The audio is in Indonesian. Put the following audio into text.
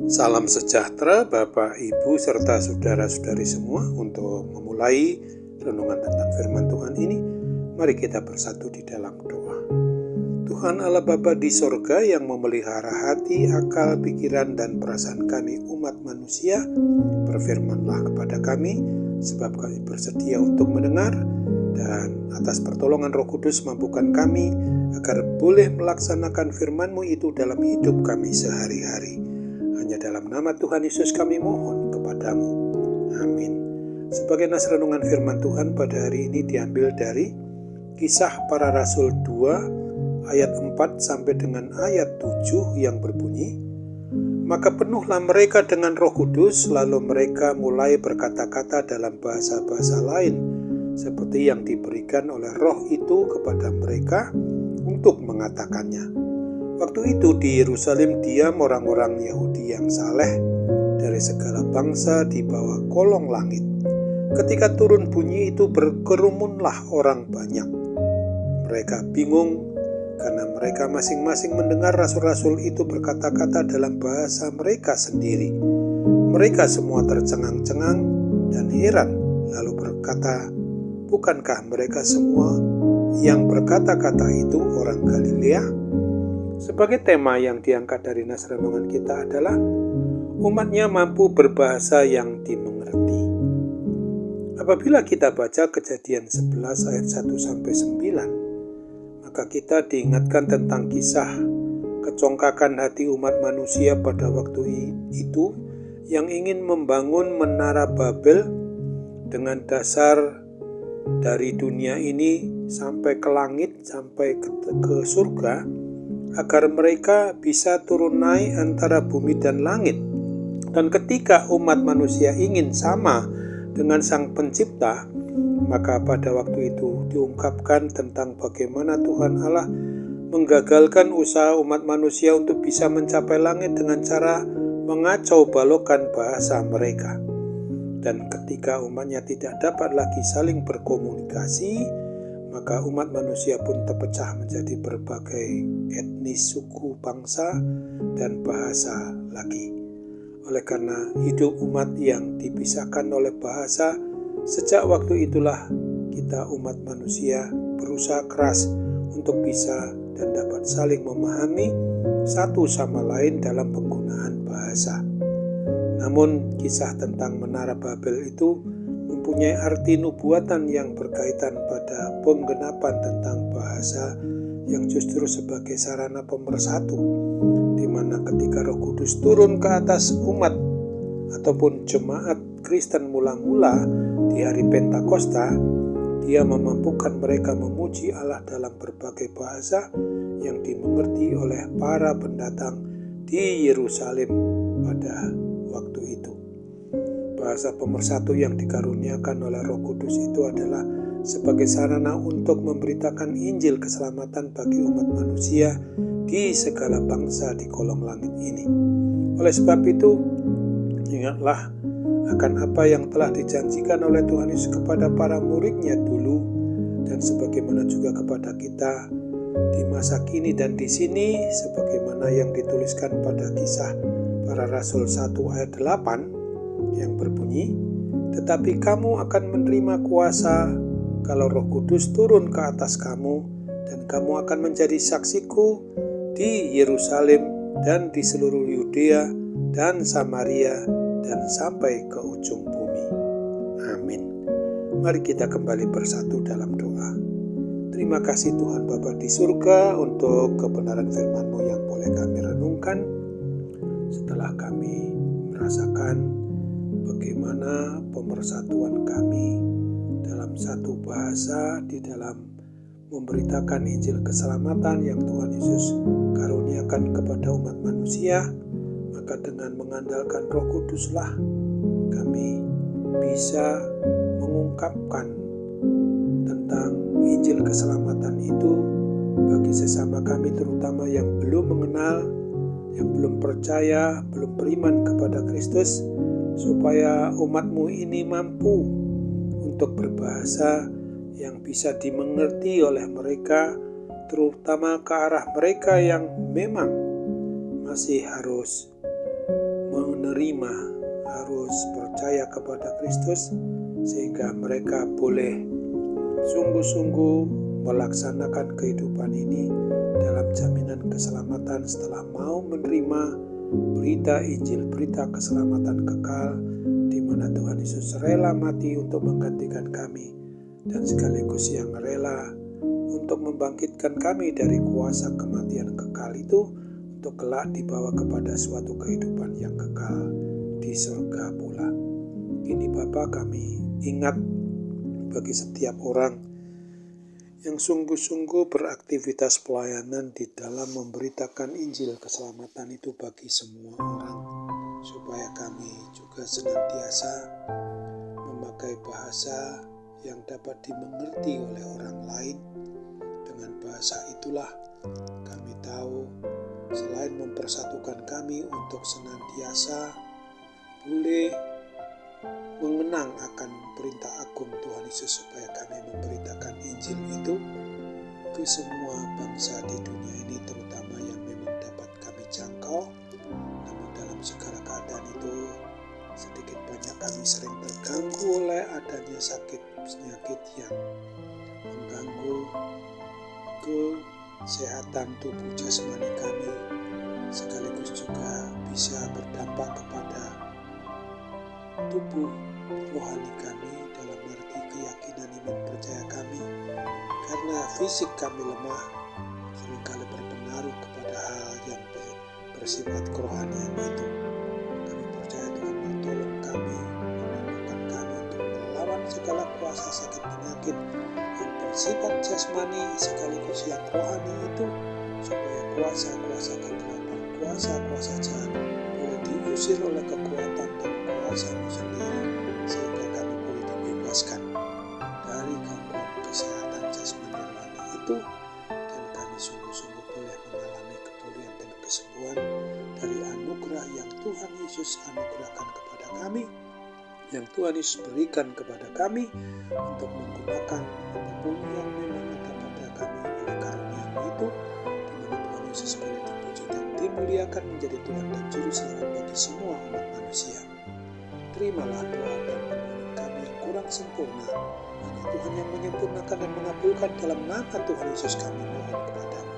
Salam sejahtera Bapak, Ibu, serta saudara-saudari semua. Untuk memulai renungan tentang firman Tuhan ini, mari kita bersatu di dalam doa. Tuhan Allah Bapa di sorga yang memelihara hati, akal, pikiran, dan perasaan kami umat manusia, berfirmanlah kepada kami, sebab kami bersedia untuk mendengar, dan atas pertolongan Roh Kudus mampukan kami agar boleh melaksanakan firman-Mu itu dalam hidup kami sehari-hari. Hanya dalam nama Tuhan Yesus kami mohon kepadamu. Amin. Sebagai nas renungan firman Tuhan pada hari ini diambil dari Kisah Para Rasul 2 ayat 4 sampai dengan ayat 7 yang berbunyi, "Maka penuhlah mereka dengan Roh Kudus, lalu mereka mulai berkata-kata dalam bahasa-bahasa lain, seperti yang diberikan oleh Roh itu kepada mereka untuk mengatakannya. Waktu itu di Yerusalem diam orang-orang Yahudi yang saleh dari segala bangsa di bawah kolong langit. Ketika turun bunyi itu berkerumunlah orang banyak. Mereka bingung karena mereka masing-masing mendengar rasul-rasul itu berkata-kata dalam bahasa mereka sendiri. Mereka semua tercengang-cengang dan heran, lalu berkata, bukankah mereka semua yang berkata-kata itu orang Galilea? Sebagai tema yang diangkat dari nas renungan kita adalah umatnya mampu berbahasa yang dimengerti. Apabila kita baca Kejadian 11 ayat 1-9, maka kita diingatkan tentang kisah kecongkakan hati umat manusia pada waktu itu yang ingin membangun menara Babel dengan dasar dari dunia ini sampai ke langit, sampai ke surga, agar mereka bisa turun naik antara bumi dan langit. Dan ketika umat manusia ingin sama dengan Sang Pencipta, maka pada waktu itu diungkapkan tentang bagaimana Tuhan Allah menggagalkan usaha umat manusia untuk bisa mencapai langit dengan cara mengacau balokkan bahasa mereka. Dan ketika umatnya tidak dapat lagi saling berkomunikasi, maka umat manusia pun terpecah menjadi berbagai etnis, suku, bangsa, dan bahasa lagi. Oleh karena hidup umat yang dipisahkan oleh bahasa, sejak waktu itulah kita umat manusia berusaha keras untuk bisa dan dapat saling memahami satu sama lain dalam penggunaan bahasa. Namun kisah tentang Menara Babel itu mempunyai arti nubuatan yang berkaitan pada penggenapan tentang bahasa yang justru sebagai sarana pemersatu, di mana ketika Roh Kudus turun ke atas umat ataupun jemaat Kristen mula-mula di hari Pentakosta, Dia memampukan mereka memuji Allah dalam berbagai bahasa yang dimengerti oleh para pendatang di Yerusalem pada waktu itu. Bahasa pemersatu yang dikaruniakan oleh Roh Kudus itu adalah sebagai sarana untuk memberitakan Injil keselamatan bagi umat manusia di segala bangsa di kolong langit ini. Oleh sebab itu, ingatlah akan apa yang telah dijanjikan oleh Tuhan Yesus kepada para murid-Nya dulu, dan sebagaimana juga kepada kita di masa kini dan di sini, sebagaimana yang dituliskan pada Kisah Para Rasul 1 ayat 8 yang berbunyi, "Tetapi kamu akan menerima kuasa kalau Roh Kudus turun ke atas kamu, dan kamu akan menjadi saksiku di Yerusalem dan di seluruh Yudea dan Samaria dan sampai ke ujung bumi." Amin. Mari kita kembali bersatu dalam doa. Terima kasih Tuhan Bapa di surga untuk kebenaran firman-Mu yang boleh kami renungkan setelah kami merasakan bagaimana pemersatuan kami dalam satu bahasa di dalam memberitakan Injil keselamatan yang Tuhan Yesus karuniakan kepada umat manusia. Maka dengan mengandalkan Roh Kuduslah kami bisa mengungkapkan tentang Injil keselamatan itu bagi sesama kami, terutama yang belum mengenal, yang belum percaya, belum beriman kepada Kristus, supaya umat-Mu ini mampu untuk berbahasa yang bisa dimengerti oleh mereka, terutama ke arah mereka yang memang masih harus menerima, harus percaya kepada Kristus, sehingga mereka boleh sungguh-sungguh melaksanakan kehidupan ini dalam jaminan keselamatan setelah mau menerima berita Injil, berita keselamatan kekal, di mana Tuhan Yesus rela mati untuk menggantikan kami, dan sekaligus yang rela untuk membangkitkan kami dari kuasa kematian kekal itu, untuk kelak dibawa kepada suatu kehidupan yang kekal di surga pula. Ini Bapa, kami ingat bagi setiap orang yang sungguh-sungguh beraktivitas pelayanan di dalam memberitakan Injil keselamatan itu bagi semua orang, supaya kami juga senantiasa memakai bahasa yang dapat dimengerti oleh orang lain. Dengan bahasa itulah kami tahu, selain mempersatukan kami untuk senantiasa boleh mengenang akan perintah agung Tuhan Yesus supaya kami memberitakan Injil itu ke semua bangsa di dunia ini, terutama yang memang dapat kami jangkau. Namun dalam segala keadaan itu, sedikit banyak kami sering terganggu oleh adanya sakit penyakit yang mengganggu kesehatan tubuh jasmani kami, sekaligus juga bisa berdampak kepada tubuh rohani kami, dalam arti keyakinan iman percaya kami, karena fisik kami lemah, seringkali berpengaruh kepada hal yang bersifat kerohanian itu. Kami percaya Tuhan menolong kami, memampukan kami untuk melawan segala kuasa sakit penyakit yang bersifat jasmani sekaligus yang rohani itu, supaya kuasa-kuasa kegelapan, kuasa-kuasa jahat boleh diusir oleh kekuatan dan kuasa-Mu sendiri, sehingga kami boleh dibebaskan dari gangguan kesehatan jasmani rohani itu, dan kami sungguh-sungguh boleh mengalami kepulihan dan kesembuhan dari anugerah yang Tuhan Yesus anugerahkan kepada kami, yang Tuhan Yesus berikan kepada kami, untuk menggunakan apapun yang memang ada pada kami oleh karunia-Mu itu, di mana Tuhan Yesus boleh dipuji dan dimuliakan menjadi Tuhan dan Juru Selamat bagi semua umat manusia. Terimalah doa dan permohonan kami yang kurang sempurna. Hanya Tuhan yang menyempurnakan dan mengabulkan. Dalam nama Tuhan Yesus kami mohon kepadamu.